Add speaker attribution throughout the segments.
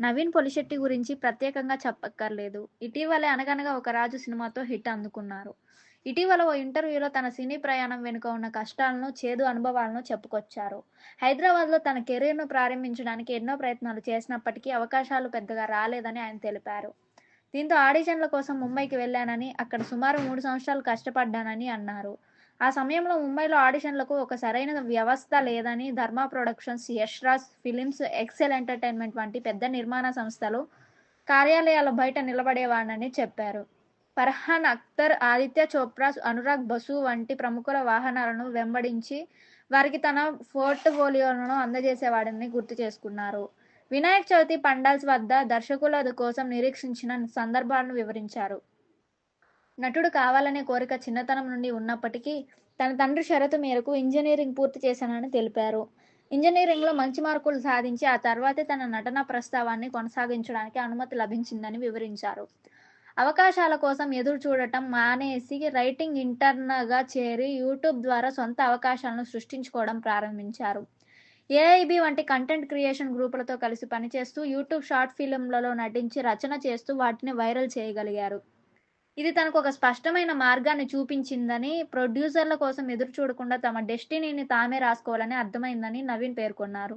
Speaker 1: నవీన్ పొలిశెట్టి గురించి ప్రత్యేకంగా చెప్పక్కర్లేదు. ఇటీవలే 'అనగనగా ఒక రాజు' సినిమాతో హిట్ అందుకున్నారు. ఇటీవల ఓ ఇంటర్వ్యూలో తన సినీ ప్రయాణం వెనుక ఉన్న కష్టాలను, చేదు అనుభవాలను చెప్పుకొచ్చారు. హైదరాబాద్‌లో తన కెరీర్‌ను ప్రారంభించడానికి ఎన్నో ప్రయత్నాలు చేసినప్పటికీ అవకాశాలు పెద్దగా రాలేదని ఆయన తెలిపారు. దీంతో ఆడిషన్ల కోసం ముంబైకి వెళ్లానని, అక్కడ సుమారు 3 సంవత్సరాలు కష్టపడ్డానని అన్నారు. ఆ సమయంలో ముంబైలో ఆడిషన్లకు ఒక సరైన వ్యవస్థ లేదని Dharma Productions, Yash Raj Films, Excel Entertainment వంటి పెద్ద నిర్మాణ సంస్థలు కార్యాలయాల బయట నిలబడేవాడినని చెప్పారు. ఫర్హాన్ అఖ్తర్, ఆదిత్య చోప్రా, అనురాగ్ బసు వంటి ప్రముఖుల వాహనాలను వెంబడించి వారికి తన పోర్ట్‌ఫోలియోను అందజేసేవాడని గుర్తు చేసుకున్నారు. వినాయక చవితి పండాల్స్ వద్ద దర్శకుల కోసం నిరీక్షించిన సందర్భాలను వివరించారు. నటుడు కావాలనే కోరిక చిన్నతనం నుండి ఉన్నప్పటికీ, తన తండ్రి షరతు మేరకు ఇంజినీరింగ్ పూర్తి చేశానని తెలిపారు. ఇంజినీరింగ్‌లో మంచి మార్కులు సాధించి ఆ తర్వాతే తన నటనా ప్రస్థానాన్ని కొనసాగించడానికి అనుమతి లభించిందని వివరించారు. అవకాశాల కోసం ఎదురు చూడటం మానేసి రైటింగ్ ఇంటర్న్‌గా చేరి యూట్యూబ్ ద్వారా సొంత అవకాశాలను సృష్టించుకోవడం ప్రారంభించారు. ఏఐబీ వంటి కంటెంట్ క్రియేషన్ గ్రూపులతో కలిసి పనిచేస్తూ యూట్యూబ్ షార్ట్ ఫిల్మ్‌లలో నటించి రచన చేస్తూ వాటిని వైరల్ చేయగలిగారు. ఇది తనకు ఒక స్పష్టమైన మార్గాన్ని చూపించిందని, ప్రొడ్యూసర్ల కోసం ఎదురు చూడకుండా తమ డెస్టినీని తామే రాసుకోవాలని అర్థమైందని నవీన్ పేర్కొన్నారు.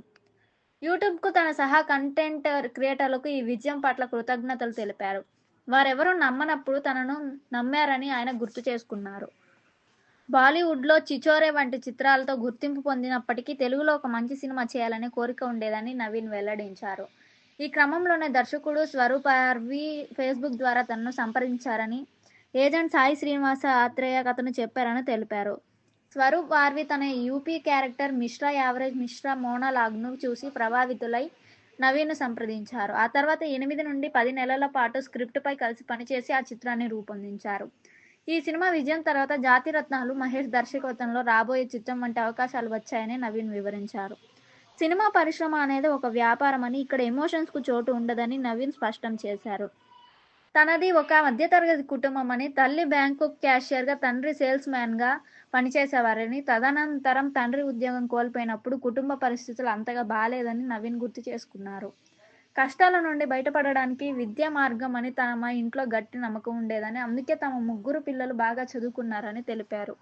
Speaker 1: యూట్యూబ్‌కు తన సహా కంటెంట్ క్రియేటర్లకు ఈ విజయం పట్ల కృతజ్ఞతలు తెలిపారు. వారెవరూ నమ్మనప్పుడు తనను నమ్మారని ఆయన గుర్తు చేసుకున్నారు. బాలీవుడ్‌లో 'చిచోరే' వంటి చిత్రాలతో గుర్తింపు పొందినప్పటికీ తెలుగులో ఒక మంచి సినిమా చేయాలనే కోరిక ఉండేదని నవీన్ వెల్లడించారు. ఈ క్రమంలోనే దర్శకుడు స్వరూప్ ఆర్వి ఫేస్‌బుక్ ద్వారా తనను సంప్రదించారని, ఏజెంట్ సాయి శ్రీనివాస ఆత్రేయ కథను చెప్పారని తెలిపారు. స్వరూప్ ఆర్వి తన UP character 'Mishra average Mishra' మోనోలాగ్‌ను చూసి ప్రభావితులై నవీన్‌ను సంప్రదించారు. ఆ తర్వాత 8 నుండి 10 నెలల పాటు స్క్రిప్ట్‌పై కలిసి పనిచేసి ఆ చిత్రాన్ని రూపొందించారు. ఈ సినిమా విజయం తర్వాత 'జాతిరత్నాలు', మహేష్ దర్శకత్వంలో రాబోయే చిత్రం వంటి అవకాశాలు వచ్చాయని నవీన్ వివరించారు. సినిమా పరిశ్రమ అనేది ఒక వ్యాపారమని, ఇక్కడ ఎమోషన్స్‌కు చోటు ఉండదని నవీన్ స్పష్టం చేశారు. తనది ఒక మధ్యతరగతి కుటుంబమని, తల్లి బ్యాంకు క్యాషియర్‌గా, తండ్రి సేల్స్‌మ్యాన్‌గా పనిచేసేవారని, తదనంతరం తండ్రి ఉద్యోగం కోల్పోయినప్పుడు కుటుంబ పరిస్థితులు అంతగా బాలేదని నవీన్ గుర్తు చేసుకున్నారు. కష్టాల నుండి బయటపడడానికి విద్య మార్గం అని తమ ఇంట్లో గట్టి నమ్మకం ఉండేదని, అందుకే తమ ముగ్గురు పిల్లలు బాగా చదువుకున్నారని తెలిపారు.